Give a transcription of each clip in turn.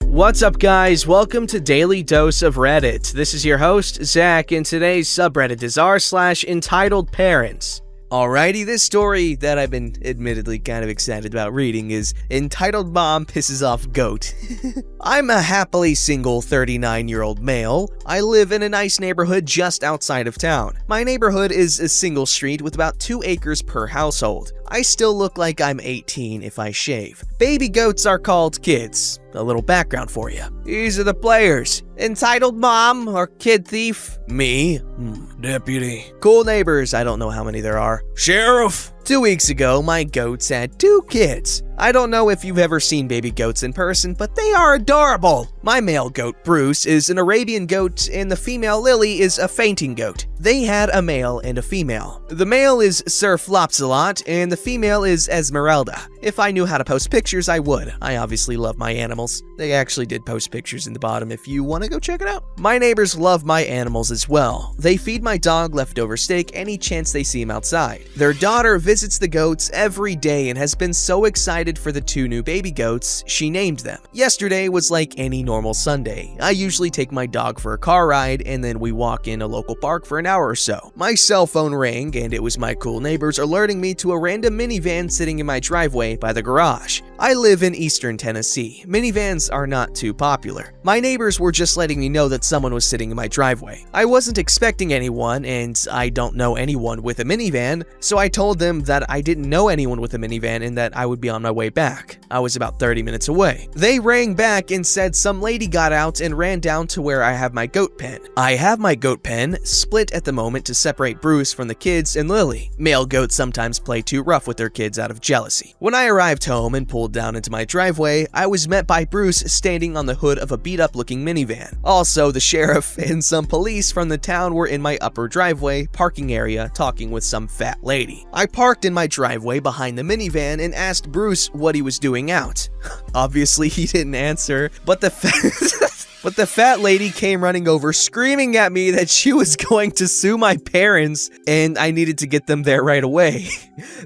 What's up, guys? Welcome to Daily Dose of Reddit. This is your host, Zach, and today's subreddit is r/EntitledParents. Alrighty, this story that I've been admittedly kind of excited about reading is Entitled Mom Pisses Off Goat. I'm a happily single 39-year-old male. I live in a nice neighborhood just outside of town. My neighborhood is a single street with about 2 acres per household. I still look like I'm 18 if I shave. Baby goats are called kids. A little background for you. These are the players. Entitled Mom or Kid Thief? Me. Deputy. Cool Neighbors, I don't know how many there are. Sheriff. 2 weeks ago, my goats had 2 kids. I don't know if you've ever seen baby goats in person, but they are adorable. My male goat, Bruce, is an Arabian goat, and the female, Lily, is a fainting goat. They had a male and a female. The male is Sir Flopsalot, and the female is Esmeralda. If I knew how to post pictures, I would. I obviously love my animals. They actually did post pictures in the bottom if you want to go check it out. My neighbors love my animals as well. They feed my dog leftover steak any chance they see him outside. Their daughter visits the goats every day and has been so excited for the 2 new baby goats, she named them. Yesterday was like any normal Sunday. I usually take my dog for a car ride and then we walk in a local park for an hour or so. My cell phone rang and it was my cool neighbors alerting me to a random minivan sitting in my driveway by the garage. I live in eastern Tennessee. Minivans are not too popular. My neighbors were just letting me know that someone was sitting in my driveway. I wasn't expecting anyone and I don't know anyone with a minivan, so I told them that I didn't know anyone with a minivan and that I would be on my way back. I was about 30 minutes away. They rang back and said some lady got out and ran down to where I have my goat pen. I have my goat pen split at the moment to separate Bruce from the kids and Lily. Male goats sometimes play too rough with their kids out of jealousy. When I arrived home and pulled down into my driveway, I was met by Bruce standing on the hood of a beat-up looking minivan. Also, the sheriff and some police from the town were in my upper driveway parking area talking with some fat lady. I parked in my driveway behind the minivan and asked Bruce what he was doing out. Obviously, he didn't answer, but the fat lady came running over screaming at me that she was going to sue my parents and I needed to get them there right away.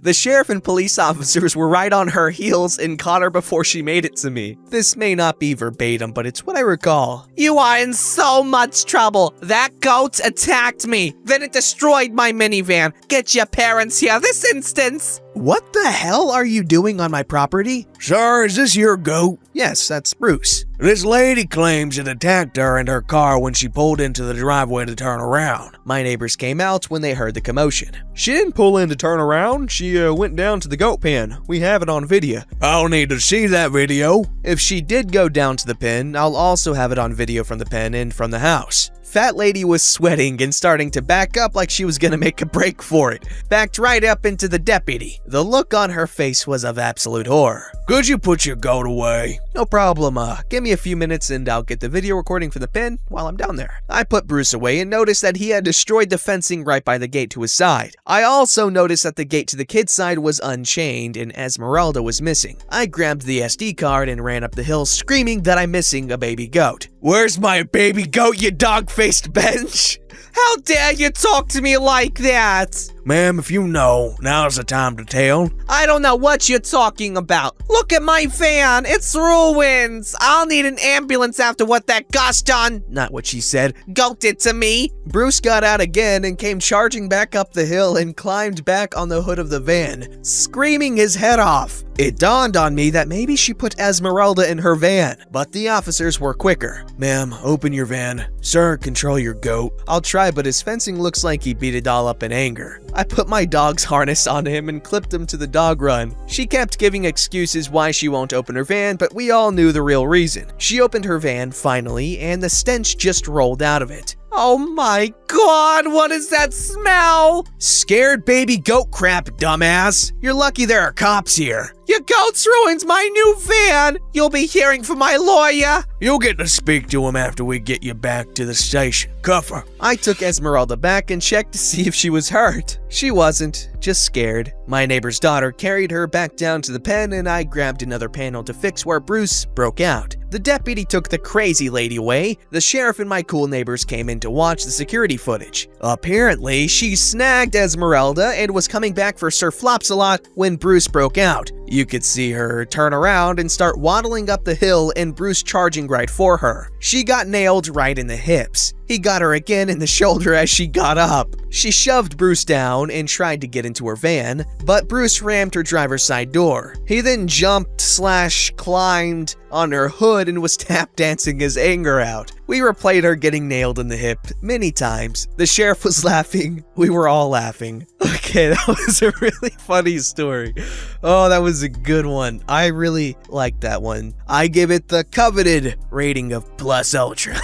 The sheriff and police officers were right on her heels and caught her before she made it to me. This may not be verbatim, but it's what I recall. You are in so much trouble. That goat attacked me. Then it destroyed my minivan. Get your parents here this instance. What the hell are you doing on my property? Sir, is this your goat? Yes, that's Bruce. This lady claims it attacked her and her car when she pulled into the driveway to turn around. My neighbors came out when they heard the commotion. She didn't pull in to turn around. She went down to the goat pen. We have it on video. I'll need to see that video. If she did go down to the pen, I'll also have it on video from the pen and from the house. Fat lady was sweating and starting to back up like she was gonna make a break for it. Backed right up into the deputy. The look on her face was of absolute horror. Could you put your goat away? No problem, give me a few minutes and I'll get the video recording for the pen while I'm down there. I put Bruce away and noticed that he had destroyed the fencing right by the gate to his side. I also noticed that the gate to the kid's side was unchained and Esmeralda was missing. I grabbed the SD card and ran up the hill screaming that I'm missing a baby goat. Where's my baby goat, you dog-faced bench? How dare you talk to me like that? Ma'am, if you know, now's the time to tell. I don't know what you're talking about. Look at my van. It's ruined. I'll need an ambulance after what that gosh done. Not what she said. Goat did to me. Bruce got out again and came charging back up the hill and climbed back on the hood of the van, screaming his head off. It dawned on me that maybe she put Esmeralda in her van, but the officers were quicker. Ma'am, open your van. Sir, control your goat. I'll try, but his fencing looks like he beat it all up in anger. I put my dog's harness on him and clipped him to the dog run. She kept giving excuses why she won't open her van, but we all knew the real reason. She opened her van finally, and the stench just rolled out of it. Oh my god, what is that smell? Scared baby goat crap, dumbass. You're lucky there are cops here. Your goats ruined my new van. You'll be hearing from my lawyer. You'll get to speak to him after we get you back to the station. Cuff her. I took Esmeralda back and checked to see if she was hurt. She wasn't, just scared. My neighbor's daughter carried her back down to the pen and I grabbed another panel to fix where Bruce broke out. The deputy took the crazy lady away. The sheriff and my cool neighbors came in to watch the security footage. Apparently, she snagged Esmeralda and was coming back for Sir Flopsalot when Bruce broke out. You could see her turn around and start waddling up the hill and Bruce charging right for her. She got nailed right in the hips. He got her again in the shoulder as she got up. She shoved Bruce down and tried to get into her van, but Bruce rammed her driver's side door. He then jumped/climbed on her hood and was tap dancing his anger out. We replayed her getting nailed in the hip many times. The sheriff was laughing. We were all laughing. Okay, that was a really funny story. Oh, that was a good one. I really liked that one. I give it the coveted rating of plus ultra.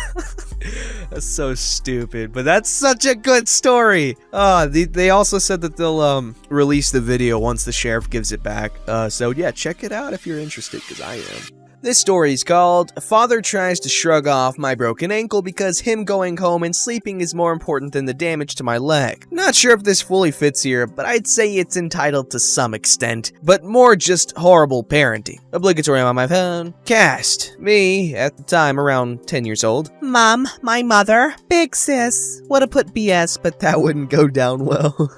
That's so stupid, but that's such a good story. They also said that they'll release the video once the sheriff gives it back. So yeah, check it out if you're interested, because I am. This story is called Father Tries to Shrug Off My Broken Ankle Because Him Going Home and Sleeping is More Important Than the Damage to My Leg. Not sure if this fully fits here, but I'd say it's entitled to some extent, but more just horrible parenting. Obligatory on my phone. Cast. Me, at the time around 10 years old. Mom, my mother. Big sis. Would've put BS, but that wouldn't go down well.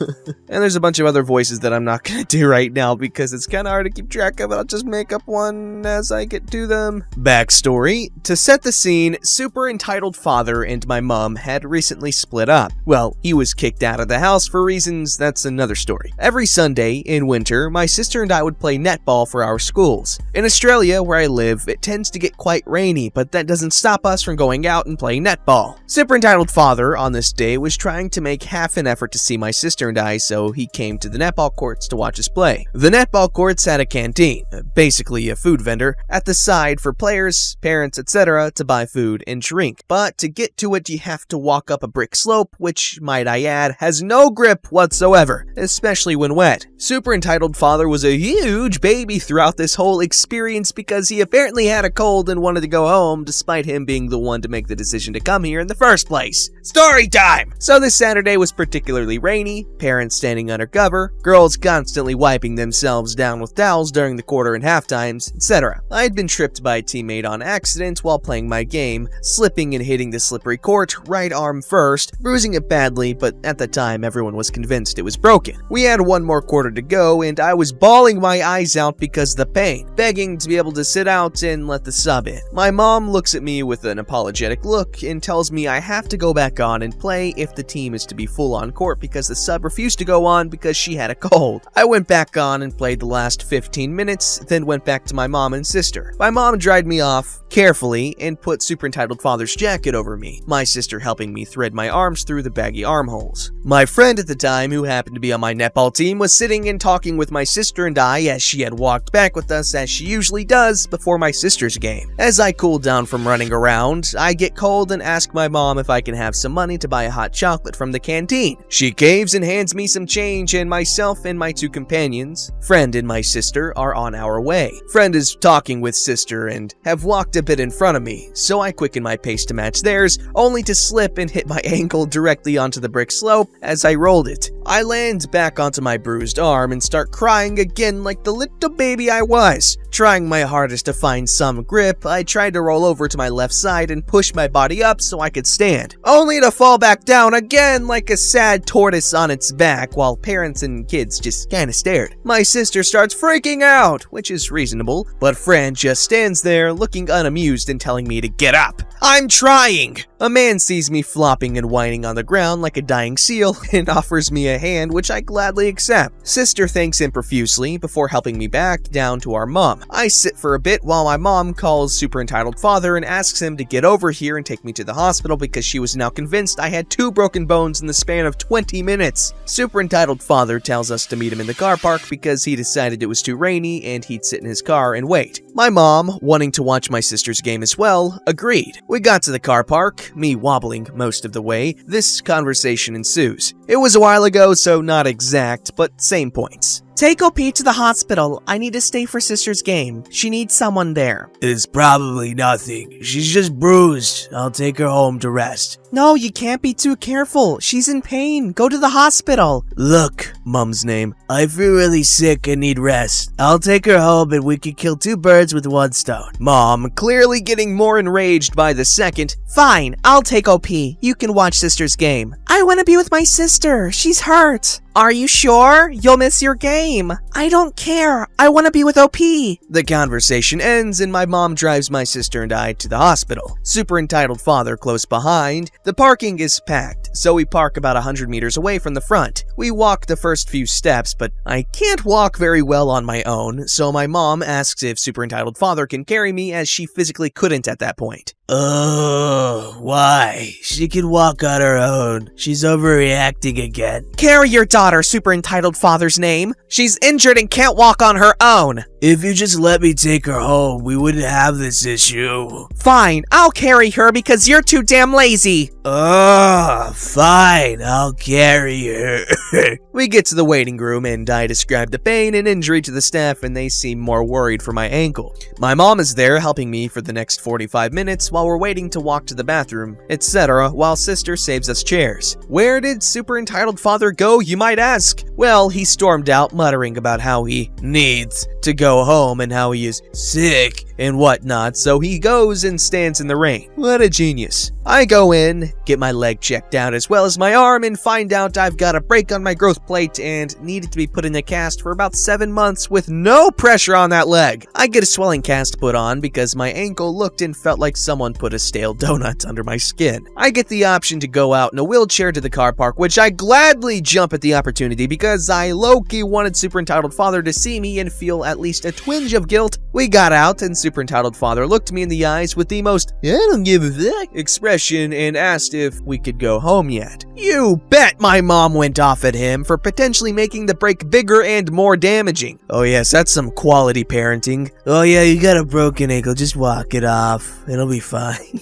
And there's a bunch of other voices that I'm not gonna do right now because it's kinda hard to keep track of it. I'll just make up one as I get to them. Backstory. To set the scene, super entitled father and my mom had recently split up. Well, he was kicked out of the house for reasons that's another story. Every Sunday in winter, my sister and I would play netball for our schools. In Australia, where I live, it tends to get quite rainy, but that doesn't stop us from going out and playing netball. Super entitled father on this day was trying to make half an effort to see my sister and I, so he came to the netball courts to watch us play. The netball courts had a canteen, basically a food vendor, at the side for players, parents, etc. to buy food and drink. But to get to it, you have to walk up a brick slope, which, might I add, has no grip whatsoever, especially when wet. Super entitled father was a huge baby throughout this whole experience because he apparently had a cold and wanted to go home, despite him being the one to make the decision to come here in the first place. Story time! So this Saturday was particularly rainy, parents standing under cover, girls constantly wiping themselves down with towels during the quarter and half times, etc. I had been tripped by a teammate on accident while playing my game, slipping and hitting the slippery court, right arm first, bruising it badly, but at the time everyone was convinced it was broken. We had one more quarter to go and I was bawling my eyes out because of the pain, begging to be able to sit out and let the sub in. My mom looks at me with an apologetic look and tells me I have to go back on and play if the team is to be full on court because the sub refused to go on because she had a cold. I went back on and played the last 15 minutes, then went back to my mom and sister. My mom dried me off carefully and put super entitled father's jacket over me, my sister helping me thread my arms through the baggy armholes. My friend at the time, who happened to be on my netball team, was sitting and talking with my sister and I as she had walked back with us as she usually does before my sister's game. As I cooled down from running around, I get cold and ask my mom if I can have some money to buy a hot chocolate from the canteen. She caves and hands me some change, and myself and my two companions, friend and my sister, are on our way. Friend is talking with sister and have walked a bit in front of me, so I quicken my pace to match theirs, only to slip and hit my ankle directly onto the brick slope as I rolled it. I land back onto my bruised arm and start crying again like the little baby I was. Trying my hardest to find some grip, I tried to roll over to my left side and push my body up so I could stand, only to fall back down again like a sad tortoise on its back while parents and kids just kinda stared. My sister starts freaking out, which is reasonable, but friend just stands there looking unamused and telling me to get up. I'm trying! A man sees me flopping and whining on the ground like a dying seal and offers me a hand, which I gladly accept. Sister thanks him profusely before helping me back down to our mom. I sit for a bit while my mom calls super entitled father and asks him to get over here and take me to the hospital because she was now convinced I had 2 broken bones in the span of 20 minutes. Super entitled father tells us to meet him in the car park because he decided it was too rainy and he'd sit in his car and wait. My mom, wanting to watch my sister's game as well, agreed. We got to the car park, me wobbling most of the way. This conversation ensues. It was a while ago, so not exact, but same points. Take OP to the hospital. I need to stay for sister's game. She needs someone there. It's probably nothing. She's just bruised. I'll take her home to rest. No, you can't be too careful. She's in pain. Go to the hospital. Look, Mom's name, I feel really sick and need rest. I'll take her home and we can kill 2 birds with 1 stone. Mom, clearly getting more enraged by the second. Fine, I'll take OP. You can watch sister's game. I want to be with my sister. She's hurt. Are you sure? You'll miss your game. name? I don't care. I want to be with OP. The conversation ends and my mom drives my sister and I to the hospital. Super entitled father close behind. The parking is packed, so we park about 100 meters away from the front. We walk the first few steps, but I can't walk very well on my own, so my mom asks if super entitled father can carry me as she physically couldn't at that point. Oh, why? She can walk on her own. She's overreacting again. Carry your daughter, super entitled father's name. She's injured and can't walk on her own. If you just let me take her home, we wouldn't have this issue. Fine, I'll carry her because you're too damn lazy. Fine, I'll carry her. We get to the waiting room and I describe the pain and injury to the staff and they seem more worried for my ankle. My mom is there helping me for the next 45 minutes while we're waiting to walk to the bathroom, etc., while sister saves us chairs. Where did super entitled father go, you might ask? Well, he stormed out muttering about how he needs to go home and how he is sick and whatnot, so he goes and stands in the rain. What a genius. I go in, get my leg checked out as well as my arm, and find out I've got a break on my growth plate and needed to be put in a cast for about 7 months with no pressure on that leg. I get a swelling cast put on because my ankle looked and felt like someone put a stale donut under my skin. I get the option to go out in a wheelchair to the car park, which I gladly jump at the opportunity because I low-key wanted super entitled father to see me and feel at least a twinge of guilt. We got out and super entitled father looked me in the eyes with the most "I don't give a fuck" expression and asked if we could go home yet. You bet my mom went off at him for potentially making the break bigger and more damaging. Oh yes, that's some quality parenting. Oh yeah, you got a broken ankle, just walk it off. It'll be fine.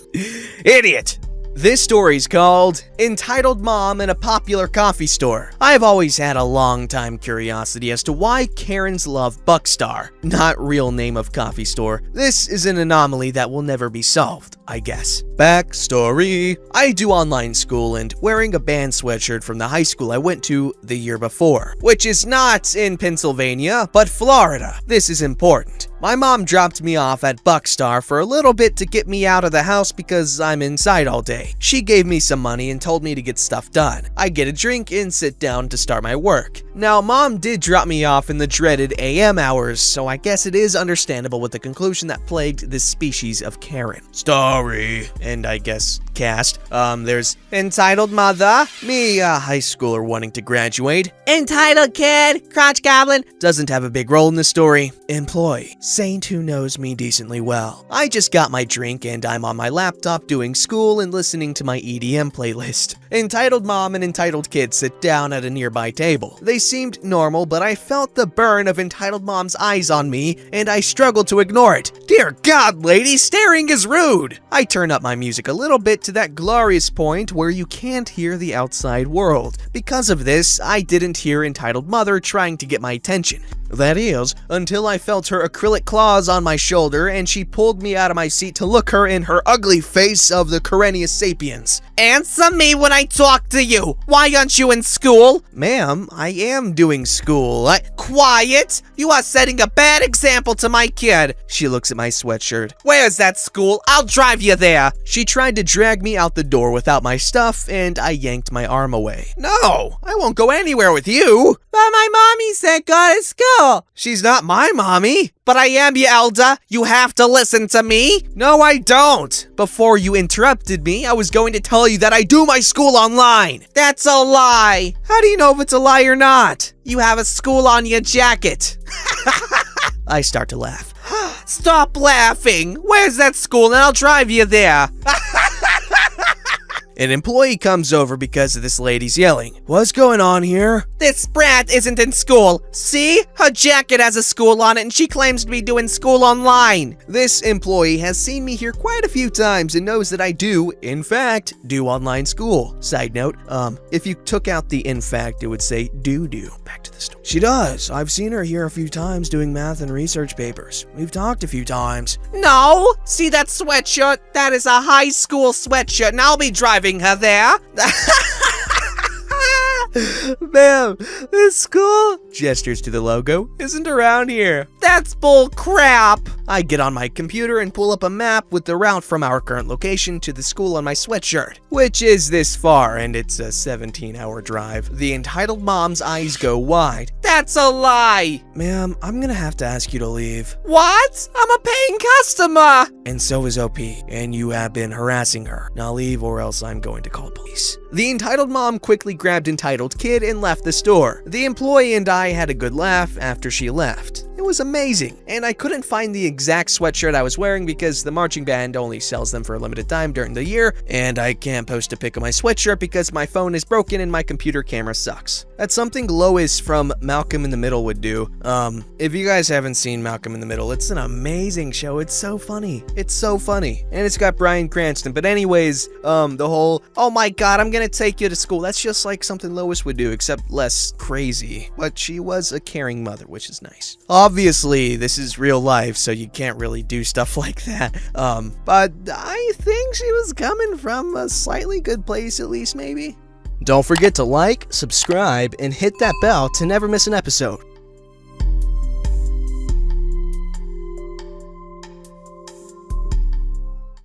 Idiot! This story's called Entitled Mom in a Popular Coffee Store. I've always had a long-time curiosity as to why Karens love Buckstar, not real name of coffee store. This is an anomaly that will never be solved, I guess. Backstory. I do online school and wearing a band sweatshirt from the high school I went to the year before, which is not in Pennsylvania, but Florida. This is important. My mom dropped me off at Buckstar for a little bit to get me out of the house because I'm inside all day. She gave me some money and told me to get stuff done. I get a drink and sit down to start my work. Now, mom did drop me off in the dreaded AM hours, so I guess it is understandable with the conclusion that plagued this species of Karen. Story. And I guess cast. There's entitled mother, me, a high schooler wanting to graduate. Entitled kid, crotch goblin, doesn't have a big role in the story. Employee, saint who knows me decently well. I just got my drink and I'm on my laptop doing school and listening to my EDM playlist. Entitled mom and entitled kid sit down at a nearby table. They seemed normal, but I felt the burn of entitled mom's eyes on me and I struggled to ignore it. Dear God, lady, staring is rude. I turn up my music a little bit to that glorious point where you can't hear the outside world. Because of this, I didn't hear entitled mother trying to get my attention. That is, until I felt her acrylic claws on my shoulder and she pulled me out of my seat to look her in her ugly face of the Carenius sapiens. Answer me when I talk to you! Why aren't you in school? Ma'am, I am doing school. Quiet! You are setting a bad example to my kid. She looks at my sweatshirt. Where's that school? I'll drive you there. She tried to drag me out the door without my stuff and I yanked my arm away. No, I won't go anywhere with you. But my mommy said go to school. She's not my mommy. But I am, you elder. You have to listen to me. No, I don't. Before you interrupted me, I was going to tell you that I do my school online. That's a lie. How do you know if it's a lie or not? You have a school on your jacket. I start to laugh. Stop laughing. Where's that school and I'll drive you there. An employee comes over because of this lady's yelling. What's going on here? This brat isn't in school. See? Her jacket has a school on it and she claims to be doing school online. This employee has seen me here quite a few times and knows that I do, in fact, do online school. Side note, if you took out the in fact, it would say do. Back to the story. She does. I've seen her here a few times doing math and research papers. We've talked a few times. No! See that sweatshirt? That is a high school sweatshirt and I'll be driving her there. Ma'am, this school, gestures to the logo, isn't around here. That's bull crap. I get on my computer and pull up a map with the route from our current location to the school on my sweatshirt, which is this far, and it's a 17-hour drive. The entitled mom's eyes go wide. That's a lie. Ma'am, I'm gonna have to ask you to leave. What? I'm a paying customer. And so is OP, and you have been harassing her. Now leave or else I'm going to call police. The entitled mom quickly grabbed entitled kid and left the store. The employee and I had a good laugh after she left. It was amazing, and I couldn't find the exact sweatshirt I was wearing because the marching band only sells them for a limited time during the year, and I can't post a pic of my sweatshirt because my phone is broken and my computer camera sucks. That's something Lois from Malcolm in the Middle would do. If you guys haven't seen Malcolm in the Middle, it's an amazing show. It's so funny. It's so funny. And it's got Bryan Cranston. But anyways, the whole, oh my god, I'm gonna take you to school. That's just like something Lois would do, except less crazy. But she was a caring mother, which is nice. Obviously, this is real life, so you can't really do stuff like that. But I think she was coming from a slightly good place, at least, maybe. Don't forget to like, subscribe, and hit that bell to never miss an episode.